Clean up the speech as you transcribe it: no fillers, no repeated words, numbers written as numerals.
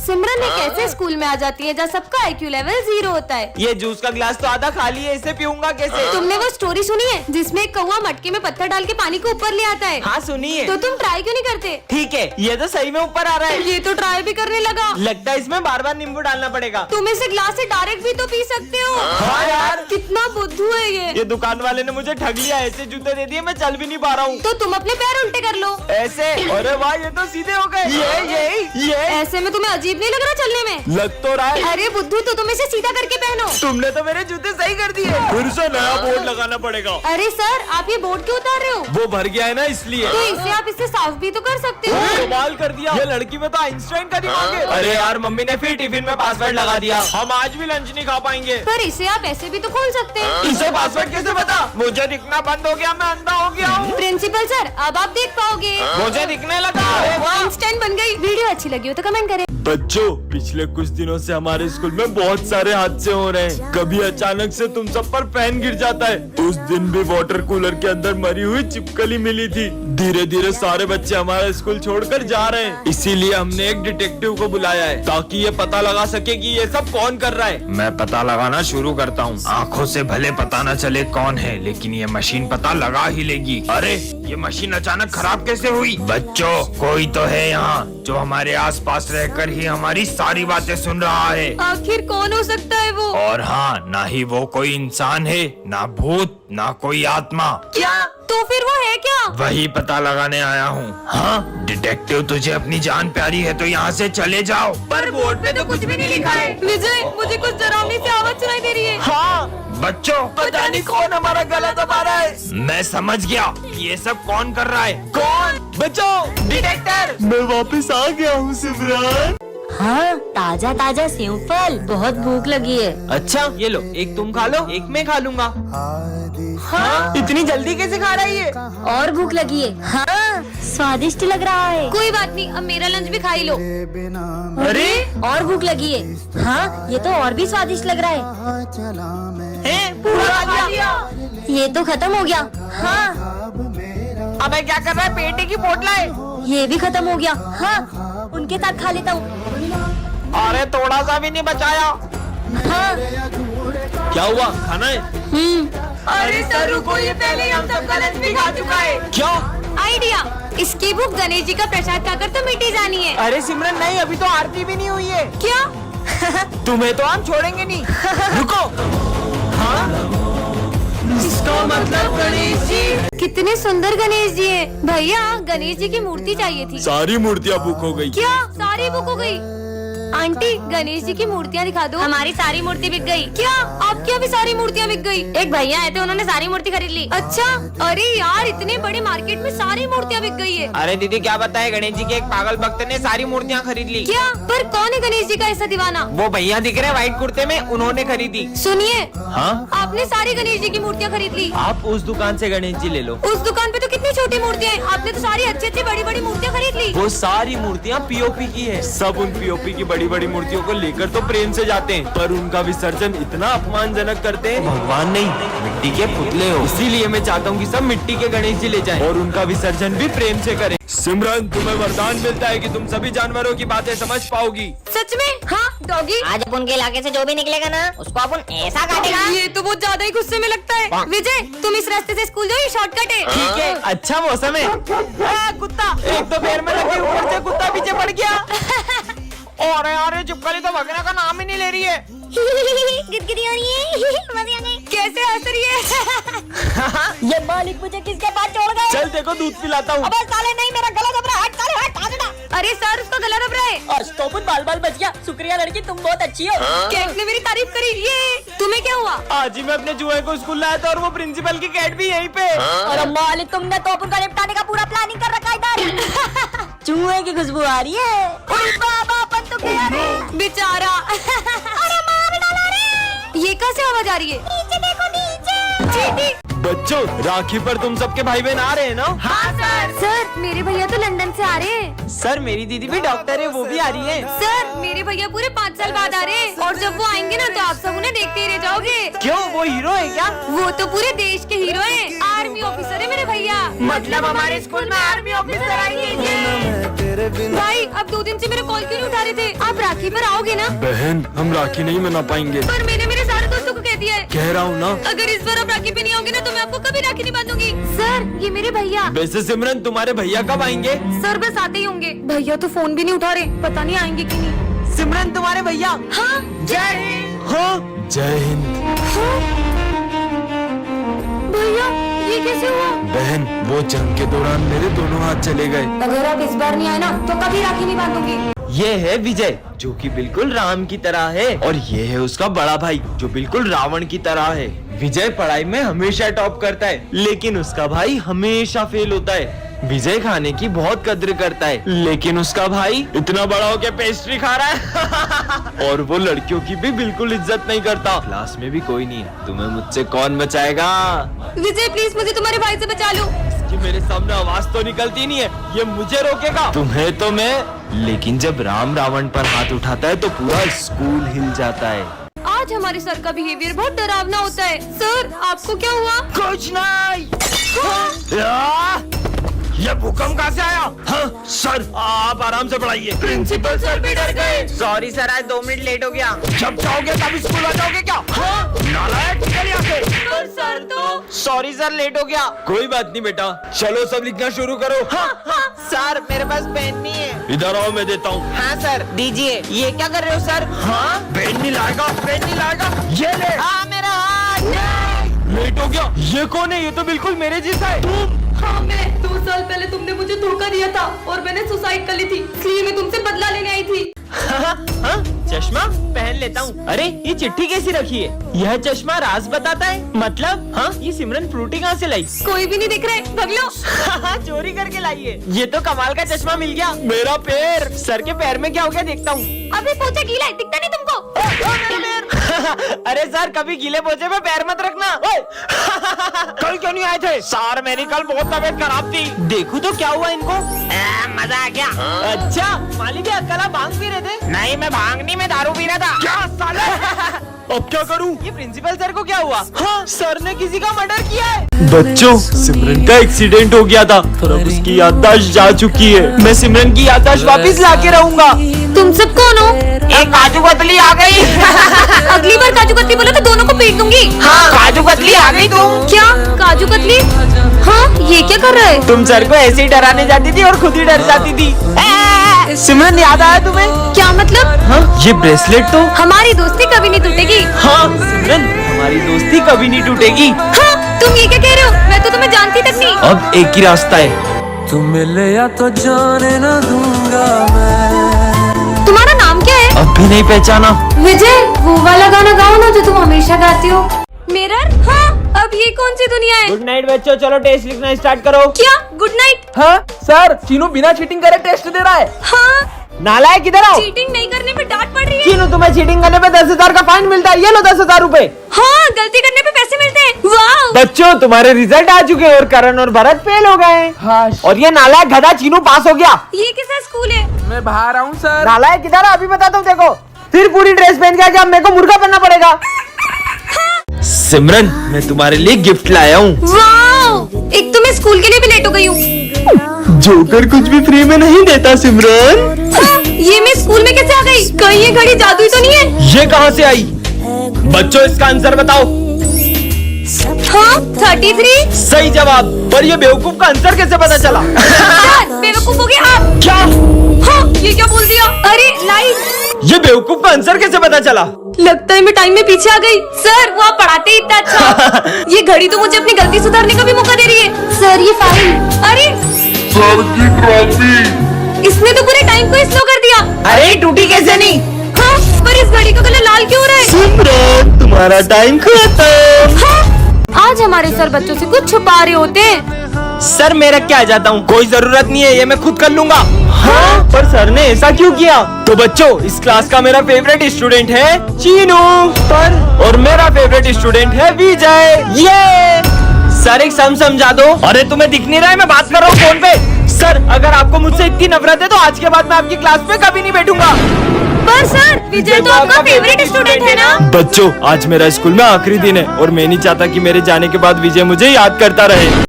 सिमरन ये कैसे स्कूल में आ जाती है जहाँ सबका IQ लेवल 0 होता है। ये जूस का गिलास तो आधा खाली है, इसे पीऊंगा कैसे? तुमने वो स्टोरी सुनी है जिसमें एक कौवा मटके में पत्थर डाल के पानी को ऊपर ले आता है? हाँ सुनिए। तो तुम ट्राई क्यों नहीं करते? ठीक है, ये तो सही में ऊपर आ रहा है। ये तो ट्राई भी करने लगा। लगता है इसमें बार बार नींबू डालना पड़ेगा। तुम इसे ग्लास से डायरेक्ट भी तो पी सकते हो। हाँ यार, कितना बुद्धू है ये दुकान वाले ने मुझे ठग लिया, ऐसे जूते दे दिए, मैं चल भी नहीं पा रहा हूँ। तो तुम अपने पैर उल्टे कर लो ऐसे। अरे वाह, ये तो सीधे हो गए। ये ऐसे में तुम्हें अजीब नहीं लग रहा चलने में? लग तो रहा है। अरे बुद्धू, तो तुम इसे सीधा करके पहनो। तुमने तो मेरे जूते सही कर दिए। फिर से नया बोर्ड लगाना पड़ेगा। अरे सर, आप ये बोर्ड क्यों उतार रहे हो? वो भर गया है ना, इसलिए। तो इसे आप इससे साफ भी तो कर सकते हो। कमाल कर दिया, ये लड़की में तो आइंस्टाइन का दिमाग है। अरे यार, मम्मी ने फिर टिफिन में पासवर्ड लगा दिया, हम आज भी लंच नहीं खा पाएंगे। पर इसे आप ऐसे भी तो खोल सकते हैं। इसे पासवर्ड कैसे पता? मुझे दिखना बंद हो गया, मैं अंधा हो गया हूँ। प्रिंसिपल सर, अब आप देख पाओगे। मुझे दिखने लगा। आइंस्टाइन बन गई। वीडियो अच्छी लगी हो तो कमेंट करें। बच्चों, पिछले कुछ दिनों से हमारे स्कूल में बहुत सारे हादसे हो रहे हैं। कभी अचानक से तुम सब पर पेन गिर जाता है। उस दिन भी वाटर कूलर के अंदर मरी हुई छिपकली मिली थी। धीरे धीरे सारे बच्चे हमारा स्कूल छोड़कर जा रहे हैं, इसीलिए हमने एक डिटेक्टिव को बुलाया है ताकि ये पता लगा सके कि ये सब कौन कर रहा है। मैं पता लगाना शुरू करता हूँ। आँखों से भले पता न चले कौन है, लेकिन ये मशीन पता लगा ही लेगी। अरे, ये मशीन अचानक खराब कैसे हुई? बच्चों, कोई तो है यहाँ जो हमारे आसपास रहकर ही हमारी सारी बातें सुन रहा है। आखिर कौन हो सकता है वो? और हाँ, ना ही वो कोई इंसान है, ना भूत, ना कोई आत्मा। क्या? तो फिर वो है क्या? वही पता लगाने आया हूँ। हाँ डिटेक्टिव, तुझे अपनी जान प्यारी है तो यहाँ से चले जाओ। पर बोर्ड पे तो कुछ भी नहीं लिखा है। विजय, मुझे कुछ डरावनी सी आवाज सुनाई दे रही है। हाँ बच्चों, पता नहीं कौन हमारा गला दबा रहा है। मैं समझ गया कि ये सब कौन कर रहा है। कौन? बच्चों, डिटेक्टर। मैं वापस आ गया हूँ सिमरन। हाँ, ताजा ताजा सेव फल, बहुत भूख लगी है। अच्छा, ये लो, एक तुम खा लो, एक मैं खा लूंगा। हाँ, इतनी जल्दी कैसे खा रहा है ये? और भूख लगी है। हाँ, स्वादिष्ट लग रहा है। कोई बात नहीं, अब मेरा लंच भी खा ही लो। अरे, और भूख लगी है। हाँ, ये तो और भी स्वादिष्ट लग रहा है। पूरा खा लिया। ये तो खत्म हो गया। हाँ, अबे क्या कर रहा है? पेटे की पोटला है। ये भी खत्म हो गया। हाँ, उनके साथ खा लेता हूँ। अरे थोड़ा सा भी नहीं बचाया। हाँ, क्या हुआ? खाना है? अरे सर रुको, ये पहले ही हम सबका लंच भी खा चुका है। क्या? आइडिया, इसकी भूख गणेश जी का प्रसाद खाकर तो मिटी जानी है। अरे सिमरन नहीं, अभी तो आरती भी नहीं हुई है। क्या? तुम्हें तो हम छोड़ेंगे नहीं। रुको। हाँ? इसका मतलब गणेश जी। कितने सुंदर गणेश जी हैं। भैया, गणेश जी की मूर्ति चाहिए थी। सारी मूर्तियाँ बुक हो गई। क्या? सारी बुक हो गई? आंटी, गणेश जी की मूर्तियाँ दिखा दो। हमारी सारी मूर्ति बिक गई। क्या? आपकी अभी सारी मूर्तियाँ बिक गई? एक भैया आए थे, उन्होंने सारी मूर्ति खरीद ली। अच्छा, अरे यार, इतने बड़े मार्केट में सारी मूर्तियाँ बिक गई है। अरे दीदी, क्या बताए, गणेश जी के एक पागल भक्त ने सारी मूर्तियाँ खरीद ली। क्या? पर कौन है गणेश जी का ऐसा दीवाना? वो भैया दिख रहे व्हाइट कुर्ते में, उन्होंने खरीदी। सुनिए, हाँ, आपने सारी गणेश जी की मूर्तियाँ खरीद ली। आप उस दुकान से गणेश जी ले लो। उस दुकान पे तो कितनी छोटी मूर्तियाँ हैं। आपने तो सारी अच्छी अच्छी बड़ी बड़ी मूर्तियाँ खरीद ली। वो सारी मूर्तियाँ पीओपी की है। सब उन पीओपी की बड़ी बड़ी मूर्तियों को लेकर तो प्रेम से जाते हैं, पर उनका विसर्जन इतना अपमानजनक करते हैं। भगवान नहीं, मिट्टी के पुतले हो। इसीलिए मैं चाहता हूँ कि सब मिट्टी के गणेश जी ले जाएं और उनका विसर्जन भी प्रेम से करें। सिमरन, तुम्हें वरदान मिलता है कि तुम सभी जानवरों की बातें समझ पाओगी। सच में? हाँ डॉगी। आज अपन के इलाके से जो भी निकलेगा ना, उसको अपन ऐसा काटेगा। ये तो बहुत ज्यादा ही गुस्से में लगता है। विजय, तुम इस रास्ते से स्कूल जाओ, ये शॉर्टकट है। ठीक है, अच्छा मौसम है। कुत्ता, एक तो पैर में लगी, ऊपर से कुत्ता पीछे पड़ गया। और यार, चिपकली तो भगने का नाम ही नहीं ले रही है। गिदगिदी हो रही है। मजे आ गए। कैसे हंस रही है? ये मालिक मुझे किसके पास छोड़ गए? चल देखो, दूध पिलाता हूँ। अबे साले, नहीं, मेरा गला दब रहा है। हट साले, हट, आ जा। अरे सर, उसका गला दब रहा है। आज तो बाल बाल बच गया। शुक्रिया लड़की, तुम बहुत अच्छी हो। कैट ने मेरी तारीफ करी। ये तुम्हें क्या हुआ? आज ही मैं अपने जुए को स्कूल लाया था और वो प्रिंसिपल की कैट भी यहीं पे। और मालिक, तुमने तो अपन का निपटाने का पूरा प्लानिंग कर रखा है इधर। चूहे की खुशबू आ रही है। ओए बाबा, अपन तो गया रे। बेचारा। अरे मार डाला रे। ये कैसे आवाज आ रही है? नीचे देखो, नीचे। चींटी। बच्चों, राखी पर तुम सबके भाई बहन आ रहे हैं ना? हाँ सर। सर, मेरे भैया तो लंदन से आ रहे हैं। सर, मेरी दीदी भी डॉक्टर है, वो भी आ रही है। सर, मेरे भैया पूरे 5 साल बाद आ रहे हैं और जब वो आएंगे ना तो आप सब उन्हें देखते ही रह जाओगे। क्यों, वो हीरो है क्या? वो तो पूरे देश के हीरो हैं। आर्मी ऑफिसर है मेरे भैया। मतलब हमारे स्कूल में आर्मी ऑफिसर आएंगे। भाई अब 2 दिन से मेरा कॉल क्यों नहीं उठा रहे थे? आप राखी पर आओगे ना? बहन हम राखी नहीं मना पाएंगे। पर मैंने मेरे सारे दोस्तों को कह दिया है। कह रहा हूँ ना। अगर इस बार आप राखी पे नहीं आओगे ना तो मैं आपको कभी राखी नहीं बांधूंगी। सर ये मेरे भैया। वैसे सिमरन तुम्हारे भैया कब आएंगे? सर बस आते ही होंगे। भैया तो फोन भी नहीं उठा रहे, पता नहीं आएंगे कि नहीं। सिमरन तुम्हारे भैया। हाँ जय हिंद। हाँ जय हिंद। भैया ये कैसे हुआ? बहन वो जंग के दौरान मेरे दोनों हाथ चले गए। अगर आप इस बार नहीं आए ना तो कभी राखी नहीं बांधूंगी। ये है विजय जो कि बिल्कुल राम की तरह है, और ये है उसका बड़ा भाई जो बिल्कुल रावण की तरह है। विजय पढ़ाई में हमेशा टॉप करता है, लेकिन उसका भाई हमेशा फेल होता है। विजय खाने की बहुत कद्र करता है, लेकिन उसका भाई इतना बड़ा होके पेस्ट्री खा रहा है। और वो लड़कियों की भी बिल्कुल इज्जत नहीं करता। क्लास में भी कोई नहीं है, तुम्हें मुझसे कौन बचाएगा? विजय प्लीज मुझे तुम्हारे भाई से बचा लो। कि मेरे सामने आवाज तो निकलती नहीं है, ये मुझे रोकेगा? तुम्हें तो मैं, लेकिन जब राम रावण पर हाथ उठाता है तो पूरा स्कूल हिल जाता है। आज हमारे सर का बिहेवियर बहुत डरावना होता है। सर आपको क्या हुआ? कुछ नहीं। ये भूकंप कहाँ से आया? हाँ सर आप आराम से पढ़ाइए। प्रिंसिपल सर भी डर गए। सॉरी सर आज 2 मिनट लेट हो गया। जब जाओगे तब स्कूल आ जाओगे क्या? हाँ? नालायक निकल यहाँ से। पर सर तो सॉरी सर लेट हो गया। कोई बात नहीं बेटा, चलो सब लिखना शुरू करो। सर मेरे पास पेन नहीं है। इधर आओ मैं देता हूँ। हाँ सर दीजिए। ये क्या कर रहे हो सर? हाँ पेन नहीं लाएगा, पेन नहीं लाएगा। ये ले। हाँ मेरा हाथ। लेट हो गया। ये कौन है? ये तो बिल्कुल मेरे जैसा है। हाँ मैं 2 साल पहले तुमने मुझे धोखा दिया था और मैंने सुसाइड कर ली थी, इसलिए मैं तुमसे बदला लेने आई थी। हाँ, चश्मा पहन लेता हूँ। अरे ये चिट्ठी कैसी रखी है? यह चश्मा राज बताता है। मतलब हाँ ये सिमरन फ्रूटी कहाँ से लाई? कोई भी नहीं दिख रहा है, भाग लो। चोरी करके लाई है। ये तो कमाल का चश्मा मिल गया। मेरा पैर। सर के पैर में क्या हो गया देखता हूँ। अबे पोछा गीला है, दिखता नहीं तुमको? अरे सर कभी गीले पोछे पे पैर मत रखना। कल क्यों नहीं आए थे? सर मेरी कल बहुत तबीयत खराब थी। देखूं तो क्या हुआ इनको? मजा आ गया। अच्छा मालिक कल आप भांग पी रहे थे? नहीं मैं भांग नहीं, मैं दारू पी रहा था। क्या साले? अब क्या करूँ? ये प्रिंसिपल सर को क्या हुआ? हाँ सर ने किसी का मर्डर किया है। बच्चों सिमरन का एक्सीडेंट हो गया था, और अब उसकी याददाश्त जा चुकी है। मैं सिमरन की याददाश्त वापस ला के रहूंगा। तुम सब कौन हो? एक काजू कतली आ गई। अगली बार काजू कतली बोलो तो दोनों को पीट दूंगी। हाँ काजू कतली आ गई तुम। क्या काजू कतली? हाँ ये क्या कर रहा है? तुम सर को ऐसे ही डराने जाती थी और खुद ही डर जाती थी। सिमरन याद आया तुम्हें? क्या मतलब? हाँ ये ब्रेसलेट तो। हमारी दोस्ती कभी नहीं टूटेगी। हाँ सिमरन हमारी दोस्ती कभी नहीं टूटेगी। हाँ तुम ये क्या कह रहे हो? मैं तो तुम्हें जानती तक नहीं। अब एक ही रास्ता है। तुम मिले या तो जाने न दूंगा मैं। तुम्हारा नाम क्या है? अब भी नहीं पहचाना? विजय वो वाला गाना गाओ ना जो तुम हमेशा गाती हो। मिरर? हाँ अब ये कौन सी दुनिया है? गुड नाइट बच्चों, चलो टेस्ट लिखना स्टार्ट करो। क्या गुड नाइट? हाँ सर चीनू बिना चीटिंग करे टेस्ट दे रहा है। हाँ नालायक किधर आओ। चीटिंग नहीं करने पे डांट पड़ रही है। चीनू तुम्हें चीटिंग करने पे 10,000 का फाइन मिलता है। ये लो 10,000 रूपए। हाँ गलती करने पे पैसे मिलते हैं। वाह बच्चों तुम्हारे रिजल्ट आ चुके हैं और करण और भरत फेल हो गए। हाँ। और ये नालायक गधा चीनू पास हो गया। ये किसा स्कूल है? मैं बाहर आऊँ सर। नालायक किधर है? अभी बताता हूँ देखो। फिर पूरी ड्रेस पहन के आके अब मेरे को मुर्गा बनना पड़ेगा। सिमरन मैं तुम्हारे लिए गिफ्ट लाया हूँ। वाह एक तो मैं स्कूल के लिए भी लेट हो गई हूँ। जोकर कुछ भी फ्री में नहीं देता सिमरन। हाँ, ये मैं स्कूल में कैसे आ गई? कहीं ये घड़ी जादुई तो नहीं है? ये कहाँ से आई? बच्चों इसका आंसर बताओ। हाँ 33। सही जवाब। पर ये बेवकूफ का आंसर कैसे पता चला? सर बेवकूफ हो गया आप। क्या? हाँ ये क्या बोल दिया? अरे लाइट। ये बेवकूफ का आंसर कैसे पता चला? लगता है मैं टाइम में पीछे आ गई। सर वो आप पढ़ाते ही इतना अच्छा। ये घड़ी तो मुझे अपनी गलती सुधारने का भी मौका दे रही है। सर ये फाइल। अरे सर की ट्रॉफी। इसने तो पूरे टाइम को स्लो कर दिया। अरे टूटी कैसे नहीं? हाँ पर इस घड़ी का कलर लाल क्यों हो रहा है? सिमरन तुम्हारा टाइम खत्म। हाँ आज हमारे सर बच्चों से कुछ छुपा रहे होते हैं। सर मैं रख के आ जाता हूँ। कोई जरूरत नहीं है, ये मैं खुद कर लूंगा। हाँ पर सर ने ऐसा क्यों किया? तो बच्चों इस क्लास का मेरा फेवरेट स्टूडेंट है चीनू। और मेरा फेवरेट स्टूडेंट है विजय। ये सर एक सम समझा दो। अरे तुम्हें दिख नहीं रहा है? मैं बात कर रहा हूँ फोन पे। सर अगर आपको मुझसे इतनी नफरत है तो आज के बाद मैं आपकी क्लास में कभी नहीं बैठूंगा। पर सर विजय तो आपका फेवरेट स्टूडेंट है ना? बच्चों आज मेरा स्कूल में आखिरी दिन है और मैं नहीं चाहता कि मेरे जाने के बाद विजय मुझे याद करता रहे।